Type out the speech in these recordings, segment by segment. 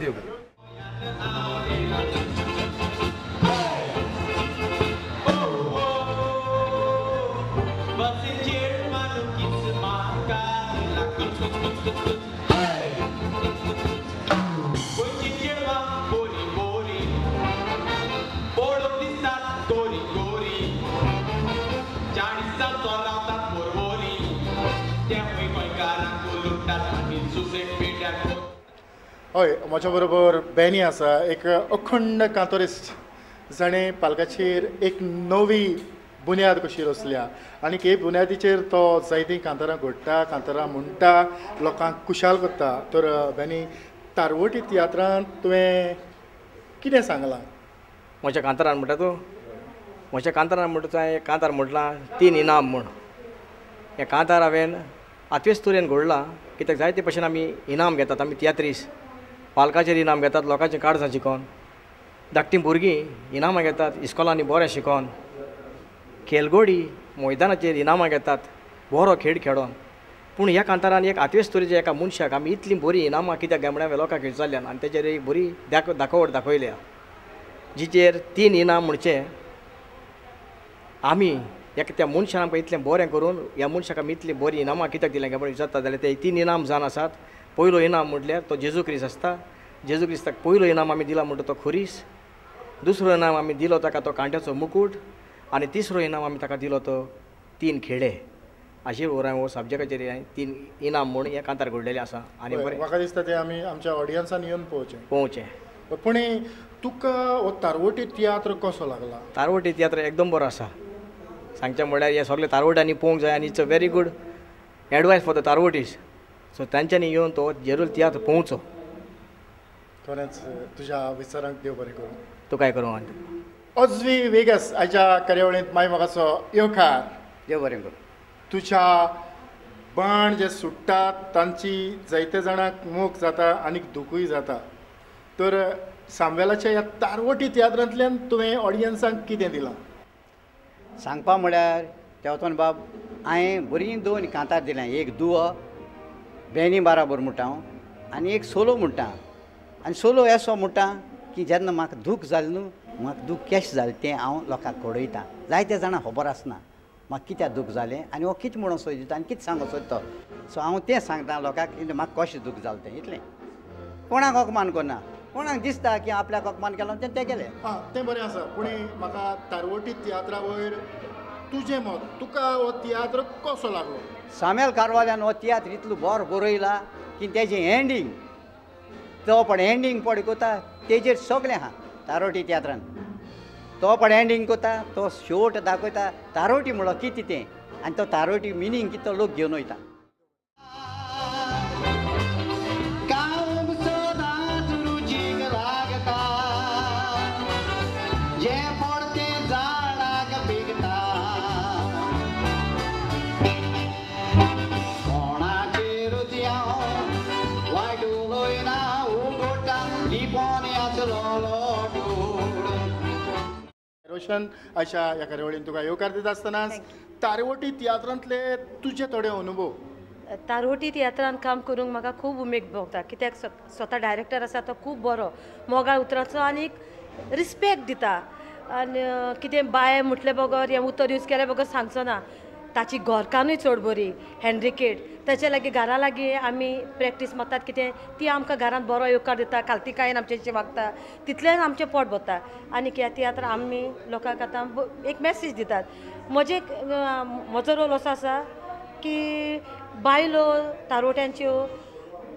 देव बरें. हय, म्हज्या बरोबर बॅनी आसा, एक अखंड कांतोरिस्ट जाणें पालकाचेर एक नवी बुन्याद कशी रचल्या आनी हे बुन्यादीचेर तो जायतीं कांतारां घडटा, कांतारां म्हणटा, लोकांक खुशाल करता. तर बॅनी, तारवटी तियात्रांत तुवें कितें सांगलां? म्हज्या कांतारान म्हणटा तूं? म्हज्या कांतारान म्हणटा हांवें एक कांतार म्हटलां 3 इनाम म्हूण. हें कांतार हांवें आत्वेस्तुरेन घडलां, कित्याक जायते भशेन आमी इनाम घेतात. आमी तियात्रीस पालकाचेर इनाम घेतात, लोकांचें काळजां शिकोवन. धाकटीं भुरगीं इनामां घेतात इस्कॉलांनी बरें शिकोवन. खेलगोडी मैदानाचेर इनामां घेतात बरो खेळ खेळोन. पूण ह्या कांतारान एक आत्वेस्तुरेच्या एका मनशाक आमी इतलीं बरीं इनामां कित्याक काय म्हळ्यार लोकांक विचारल्यान आनी तेजेर एक बरी दाखोवट दाखयल्या, जिचेर 3 इनाम म्हणचे आमी त्या मनशान आमकां इतलें बरें करून ह्या मनशाक आमी इतलीं बरीं इनामां कित्याक दिलें काय म्हणून विचारता जाल्यार ते 3 इनाम जावन आसात. पयलो इनाम म्हटल्यार तो जेजू क्रिस्त आसता. जेजू क्रिस्ताक पयलो इनाम आमी दिला म्हणटा तो खुरीस. दुसरो इनाम आमी दिलो ताका तो कांट्याचो मुकूट. आनी तिसरो इनाम आमी ताका दिलो तो 3 खेळे. अशें हो सब्जेक्टाचेर 3 इनाम म्हणून हे कांतार घडलेलें आसा. आनी म्हाका दिसता ते आमी आमच्या ऑडियन्सान येवन पळोवचें. पूण तुका हो तारवटी तियात्र कसो लागला? तारवटी तियात्र एकदम बरो आसा. सांगचें म्हळ्यार हे सगळे तारवट्यांनी पळोवंक जाय आनी it's a very good advice for the तारवटीस. सो तांच्यांनी येवन तो जेरूल तियात्र पळोवचो. खरेंच तुज्या विचारांक देव बरें करूं. तूं काय करूं? अजवी वेगस आयच्या कार्यावळींत माय मोगाचो येवकार. देव बरें करूं. तुज्या बाण जे सुट्टात तांची जायते जाणांक मोग जाता आनी दुखूय जाता. तर सामवेलाच्या ह्या तारवटी तियात्रांतल्यान तुवें ऑडियन्सांक कितें दिलां? सांगपा म्हळ्यार तेवतोन बाब हांवें बरीं 2 कांतार दिल्यां. एक दुओ बॅनी बाराबर म्हणटा हांव आनी एक सोलो म्हणटा. आनी सोलो असो म्हणटा की जेन्ना म्हाका दूख जालें न्हू, म्हाका दूख कशें जालें तें हांव लोकांक कळयतां. जायते जाणां खबर आसना म्हाका कित्याक दूख जालें आनी हो कितें म्हणून सोदता आनी कितें सांगूं सोदता. सो हांव तें सांगता लोकांक म्हाका कशें दूख जालें तें. इतलें. कोणाक अकमान करना. कोणाक दिसता की आपल्याक अकमान केलो तें केलें. तें बरें आसा. पूण म्हाका तारवटी तियात्रा वयर तुजें मत, तुका हो तियात्र कसो लागलो? सामेल कारवाल्यान हो तियात्र इतलो बरो बरयला की तेजें एंडींग तो पण एंडींग पड कोता तेजेर सगळें आहा तारवटी तियात्रान. तो पण एंडींग कोता, तो शेवट दाखयता तारवटी म्हणलो कितें तें आनी तो तारवटी मिनींग कितें तो लोक घेवन वयता. रोशन, अशा ह्या कार्यावळीन तुका येवकार दिता आसतना तारवटी तियात्रांतले तुजे थोडे अनुभव. तारवटी तियात्रान काम करूंक म्हाका खूब उमेद भोगता. कित्याक स्वता डायरेक्टर आसा तो खूब बरो मोगाळ उतराचो आनी रिस्पेक्ट दिता. आनी कितें बाय म्हटले बगर हें उतर यूज केले बगर सांगचो ना. ताची घोरकानूय चड बरी हँड्रिकेट. ताचे लागीं घरा लागीं आमी प्रॅक्टीस मारतात कितें ती आमकां घरांत बरो येवकार दिता. कालतिकायेन आमचें वागता तितल्यान आमचें पोट भरता. आनी ह्या तियात्र आमी लोकांक आतां एक मॅसेज दितात. म्हजो रोल असो आसा की बायलो तारवट्यांच्यो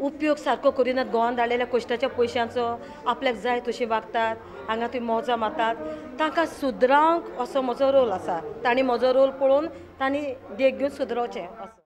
उपयोग सारको करिनात. गोवान धाडलेल्या कश्टाच्या पयशांचो आपल्याक जाय तशी वागतात. हांगा थंय मोजा मारतात. तांकां सुदरावंक असो म्हजो रोल आसा. तांणी म्हजो रोल पळोवन तांणी देख घेवन सुदरवचें असो.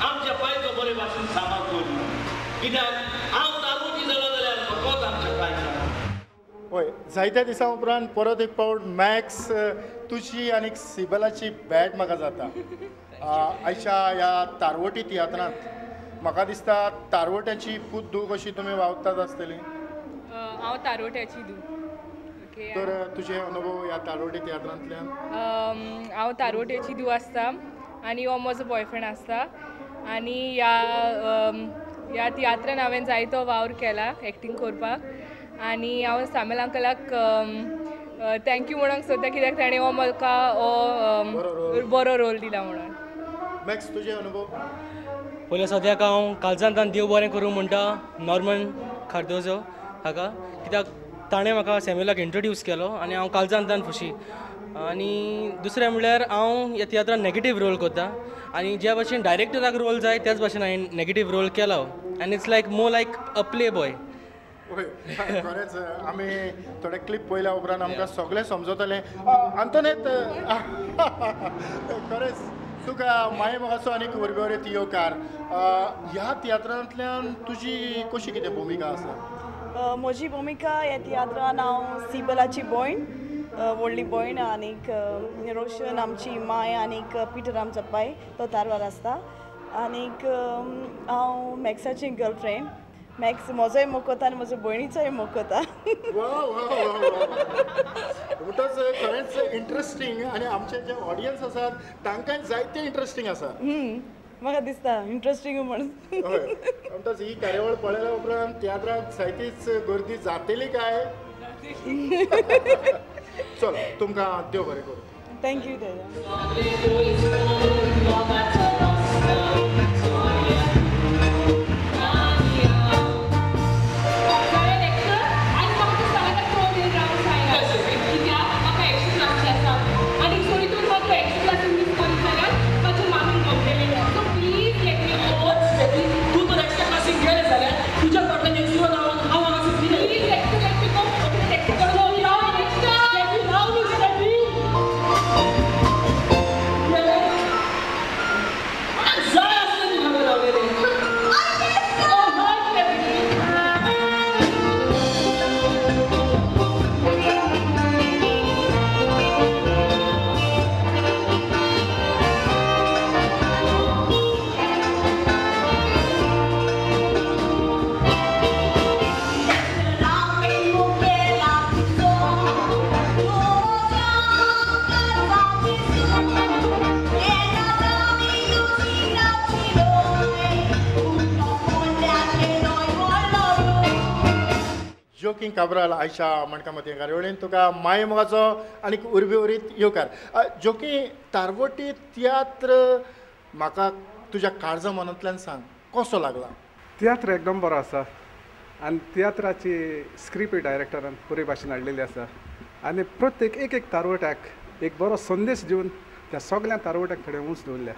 आमच्या हय जायत्या दिसां उपरांत परत एक फावट मॅक्स तुजी आनी सिबलाची भेट म्हाका जाता आयच्या ह्या तारवटी तियात्रांत म्हाका दिसता तारवट्याची पुद्दू कशी तुमी वावरतात आसतली हांव तारवट्याची दू ओके तर तुजे अनुभव ह्या तारवटी तियात्रांतल्यान हांव तारवट्याची दू आसता आनी हो म्हजो बॉयफ्रेंड आसता आनी ह्या तियात्रान हांवें जायतो वावर केला एक्टींग करपाक आनी हांव सामेल अंकलाक थँक्यू म्हणूंक सोदता कित्याक ताणें हो म्हाका हो बरो रोल दिला म्हणून मॅक्स तुजे अनुभव पयले सद्याक हांव कालचांतान देव बरें करूं म्हणटा नॉर्मन खारदोजो हाका कित्याक ताणें म्हाका सॅम्युलाक इंट्रोड्यूस केलो आनी हांव कालचांतान खुशी आनी दुसरें म्हणल्यार हांव ह्या तियात्रान नॅगेटीव रोल करता आनी ज्या भाशेन डायरेक्टराक रोल जाय त्याच भाशेन हांवें नॅगेटीव रोल केलो आनी it's like more like a play boy खरेंच आमी थोडे क्लिप पयल्या उपरांत आमकां सगळें समजतलें आंतोनेत खरेंच तुका माये मोगाचो आनीक वरभर येवकार ह्या तियात्रांतल्यान तुजी कशी कितें भुमिका आसा म्हजी भुमिका ह्या तियात्रान हांव सिबलाची भयण व्हडली भयण आनीक रोशन आमची माय आनीक पिटर आमचो पाय तो तारवार आसता आनीक हांव मॅक्साची गर्लफ्रेंड मॅक्स म्हजोय मोग करता आनी म्हजो भयणीचोय मोग करता म्हणटच खरेंच इंट्रस्टींग आनी आमचे जे ऑडियन्स आसात तांकांय जायते इंट्रस्टींग आसा म्हाका दिसता इंट्रस्टींग म्हणून म्हणटच ही कार्यावळ पळयल्या उपरांत तियात्राक जायतीच गर्दी जातली काय चल तुमकां देव बरें करूं थँक्यू तेजा जोकिंग काब्राल आयच्या मणका मती कार्यावळीन तुका माये मोगाचो आनीक उर्बी उरीत येवकार जोकी तारवटी तियात्र म्हाका तुज्या काळजा मनांतल्यान सांग कसो लागला तियात्र एकदम बरो आसा आनी तियात्राची स्क्रिप्ट डायरेक्टरान बरे भाशेन हाडलेली आसा आनी प्रत्येक एक तारवट्याक एक बरो संदेश दिवन त्या सगळ्या तारवट्याक थोडे उंच दवरल्या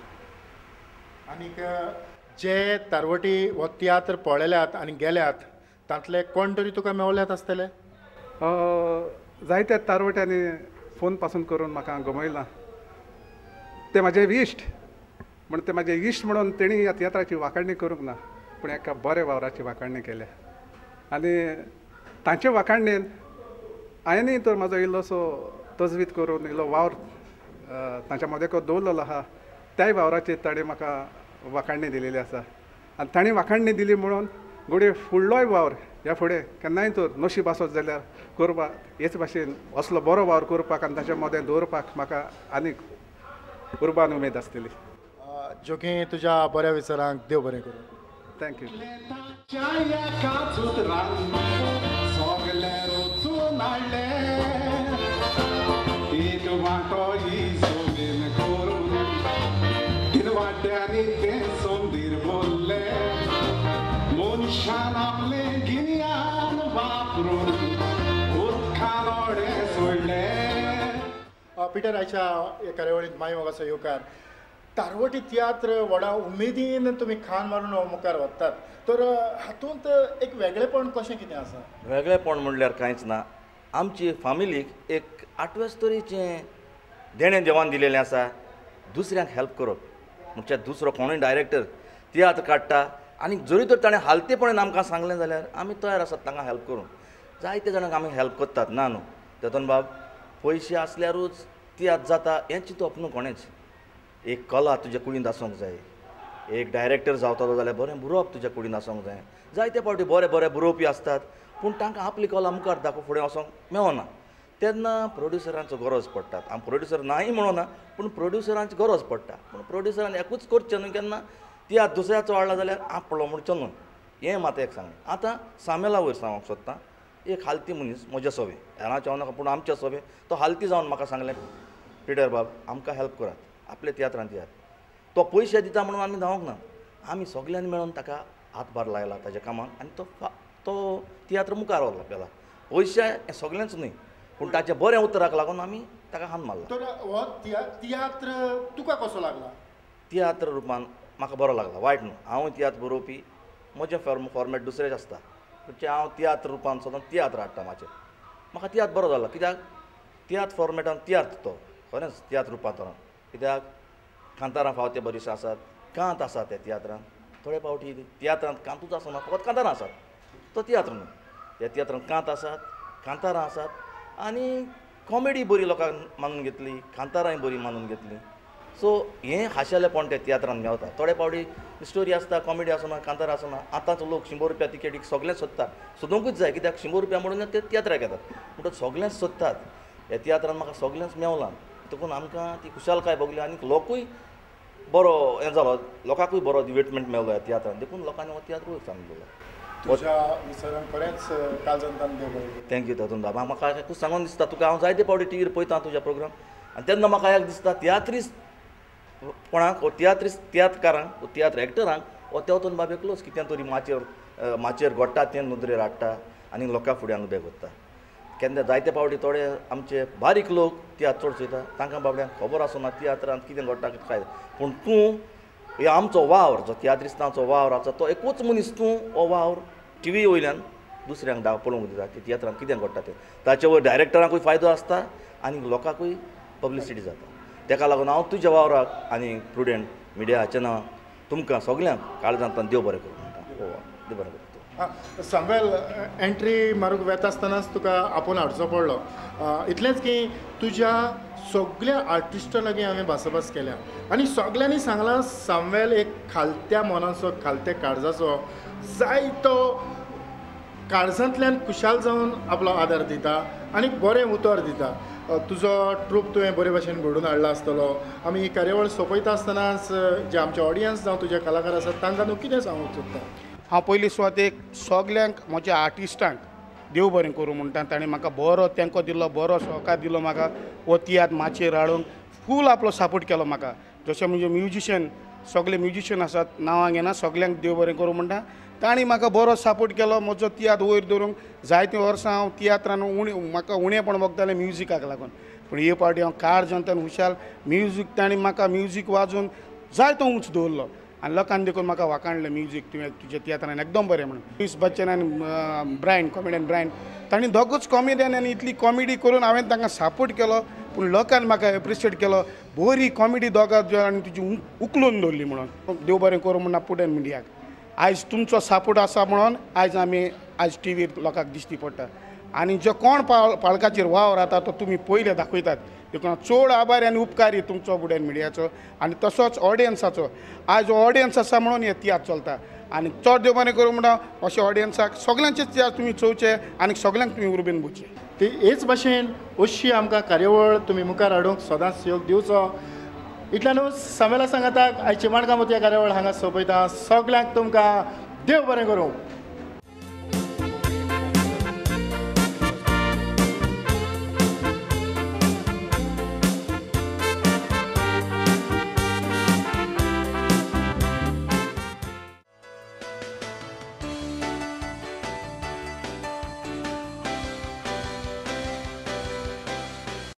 आनीक जे तारवटी हो तियात्र पळयल्यात आनी गेल्यात तांतले कोण तरी तुका मेवल्यात आसतले जायत्या तारवट्यांनी फोन पासून करून म्हाका गमयलां ते म्हाजे इश्ट म्हण ते म्हाजे इश्ट म्हणून तेणी ह्या तियात्राची वांकडणी करूंक ना पूण एका बऱ्या वावराची वांकडणी केल्या आनी तांचे वांकडणेन हांवेंय तर म्हाजो इल्लोसो तजवीज करून इल्लो वावर तांच्या मदेको दवरलेलो आहा त्याय वावराची ताणें म्हाका वांकडणी दिलेली आसा आनी ताणें वांकडणी दिली म्हणून घोडये फुडलोय वावर ह्या फुडें केन्नाय तर नशीब आसत जाल्यार करपाक हेच भाशेन असलो बरो वावर करपाक आनी ताच्या मदें दवरपाक म्हाका आनीक उर्बान उमेद आसतली जोकी तुज्या बऱ्या विचारांक देव बरें करूं थँक्यू पिटर आयच्या कार्यावळींत माय मोगाचो येवकार तारवटी तियात्र व्हडा उमेदीन तुमी खान मारून मुखार वतात तर हातूंत एक वेगळेपण कशें कितें आसा वेगळेपण म्हणल्यार कांयच ना आमची फामिलीक एक आठव्या तरेचें देणें देवान दिलेलें आसा दुसऱ्यांक हेल्प करप म्हणजे दुसरो कोणूय डायरेक्टर तियात्र काडटा आनी जरी तर ताणें हालतेपणान आमकां सांगलें जाल्यार आमी तयार आसात तांकां हेल्प करूंक जायते जाणांक आमी हेल्प करतात ना न्हू तेतून बाब पयशे आसल्यारूच तियात्र जाता हें चिंतप न्हू कोणेच एक कला तुज्या कुडींत आसूंक जाय एक डायरेक्टर जावतलो जाल्यार बरें बरोवप तुज्या कुडींत आसूंक जाय जायते फावटी बरे बरे बरोवपी आसतात पूण तांकां आपली कला मुखार दाखोवंक फुडें वचोंक मेळना तेन्ना प्रोड्युसरांचो गरज पडटा हांव प्रोड्युसर नाय म्हणना पूण प्रोड्युसरांची गरज पडटा पूण प्रोड्युसरान एकूच करचें न्हू केन्ना तियात्र दुसऱ्याचो वाडला जाल्यार आपलो म्हणचो न्हू हें मात एक सांगलें आतां सामेला वयर सांगूंक सोदतां एक हालती मनीस म्हजे सवे हेरांचे हांव नाका पूण आमचे सवे तो हालती जावन म्हाका सांगलें पिटर बाब आमकां हेल्प करात आपल्या तियात्रांत येयात तो पयशे दिता म्हणून आमी धांवूंक ना आमी सगल्यांनी मेळून ताका हातभार लायला ताच्या कामाक आनी तो तियात्र मुखार व्हेला पयशे हें सगळेंच न्हय पूण ताचे बरें उतराक लागून आमी ताका हात मारला तर हो तियात्र तुका कसो लागला तियात्र रुपान म्हाका बरो लागला वायट न्हू हांव तियात्र बरोवपी म्हजें फॉर्मेट दुसरेंच आसता म्हणजे हांव तियात्र रुपान सदां तियात्र हाडटा म्हाका तियात्र बरो जाला कित्याक तियात्र फॉर्मेटान तियात्र तो खरेंच तियात्र रुपांतरण कित्याक कांतारां फावते बरीशे आसात कांत आसा ते तियात्रांत थोडे फावटी तियात्रांत कांतूच आसना फकत कांतारां आसात तो तियात्र न्हू ह्या तियात्रांत कांत आसात कांतारां आसात आनी कॉमेडी बरी लोकांक मानून घेतली कांतारांय बरी मानून घेतली सो हें हाशेलेपण ते तियात्रांत मेवता थोडे फावटी स्टोरी आसता कॉमेडी आसना कांतार आसना आतांचो लोक 100 रुपया तिकेटीक सगळें सोदतात सोदूंकूच जाय कित्याक 100 रुपया म्हणून ते तियात्राक येतात म्हणटच सगळेंच सोदतात ह्या तियात्रांत म्हाका सगळेंच मेवलां देखून आमकां ती खुशालकाय भोगली आनी लोकूय बरो हें जालो लोकांकूय बरो डिवेटमेंट मेळ्ळो ह्या तियात्रांत देखून लोकांनी हो तियात्र सांगलेलो थँक्यू तातूंत बाबा म्हाका एकूच सांगून दिसता तुका हांव जायते फावटी टीव्हीर पळयतां तुज्या प्रोग्राम आनी तेन्ना म्हाका एक दिसता तियात्रीस कोणाक तियात्रकारांक तियात्र एक्टरांक हो तेवतून बाब एकलोच कितें तरी माचयेर घोडटा तें नदरेर हाडटा आनी लोकां फुडें उबें करता केन्ना जायते फावटी थोडे आमचे बारीक लोक तियात्र चड चोयता तांकां बाबड्यांक खबर आसना तियात्रांत कितें घडटा कितें काय पूण तूं हे आमचो वावर जो तियात्रिस्तांचो वावर आसा तो एकूच मनीस तूं हो वावर टीव्ही वयल्यान दुसऱ्यांक पळोवंक दिता की तियात्रांत कितें घडटा तें ताचे वयर डायरेक्टरांकूय फायदो आसता आनी लोकांकूय पब्लिसिटी जाता तेका लागून हांव तुज्या वावराक आनी प्रुडंट मिडियाचें नांव तुमकां सगल्यांक काळजांतल्यान देव बरें करूं म्हणटा देव बरें करूं सांगवेल एंट्री मारूंक वेता आसतनाच तुका आपूण हाडचो पडलो इतलेंच की तुज्या सगळ्या आर्टिस्टां लागीं हांवें भासाभास केल्या आनी सगल्यांनी सांगलां सांगवेल एक खालत्या मनाचो खालत्या काळजाचो जायतो काळजांतल्यान खुशाल जावन आपलो आदार दिता आनी बरें उतर दिता तुजो ट्रूप तुवें बरे भशेन घडोवन हाडला आसतलो आमी ही कार्यावळ सोंपयता आसतनाच जे आमचे ऑडियन्स जावं तुजे कलाकार आसात तांकां न्हू कितें सांगूंक सोदता हांव पयलीं सुवातेक सगल्यांक म्हज्या आर्टिस्टांक देव बरें करूं म्हणटा ताणें म्हाका बरो तेंको दिलो बरो सहकार दिलो म्हाका हो तियात्र माचयेर हाडूंक फूल आपलो सपोर्ट केलो म्हाका जशें म्हणजे म्युजिशियन सगळे म्युजिशियन आसात नांवां घेना सगल्यांक देव बरें करूं म्हणटा ताणी म्हाका बरो सपोर्ट केलो म्हजो तियात्र वयर दवरूंक जायतीं वर्सां हांव तियात्रान म्हाका उणेंपण भोगतालें म्युजिकाक लागून पूण हे फावटी हांव काळजांतल्यान हुशाल म्युजीक ताणी म्हाका म्युजीक वाजोवन जायतो उंच दवरलो आनी लोकांनी देखून म्हाका वाखाणलें म्युजीक तुवें तुज्या तियात्रान एकदम बरें म्हणून मिस बच्चन आनी ब्रायन कॉमेडियन ब्रायन तांणी दोगूच कॉमेडियन आनी इतली कॉमेडी करून हांवें तांकां सपोर्ट केलो पूण लोकांनी म्हाका एप्रिशिएट केलो बरी कॉमेडी दोगां आनी तुजी उखलून दवरली म्हणून देव बरें करूं म्हणून पुडेन मिडियाक आयज तुमचो सपोर्ट आसा म्हणून आयज आमी आयज टीव्हीर लोकांक दिश्टी पडटा आनी जो कोण पाळकाचेर वावर आता तो तुमी पयले दाखयतात देखून चड आभारी आनी उपकारी तुमचो बुडेन मिडियाचो आनी तसोच ऑडियन्साचो आयज ऑडियन्स आसा म्हणून हे तियात्र चलता आनी चड देव बरें करूं म्हणटा अशें ऑडियन्साक सगल्यांचेच तियात्र तुमी चोवचे आनी सगल्यांक तुमी उर्बेन बुजचे ती हेच भाशेन अशी आमकां कार्यावळ तुमी मुखार हाडूंक सदांच योग दिवचो इतल्यानूच सामेला सांगाताक आयची माणकामती कार्यावळ हांगा सोंपयता सगल्यांक तुमकां देव बरें करूं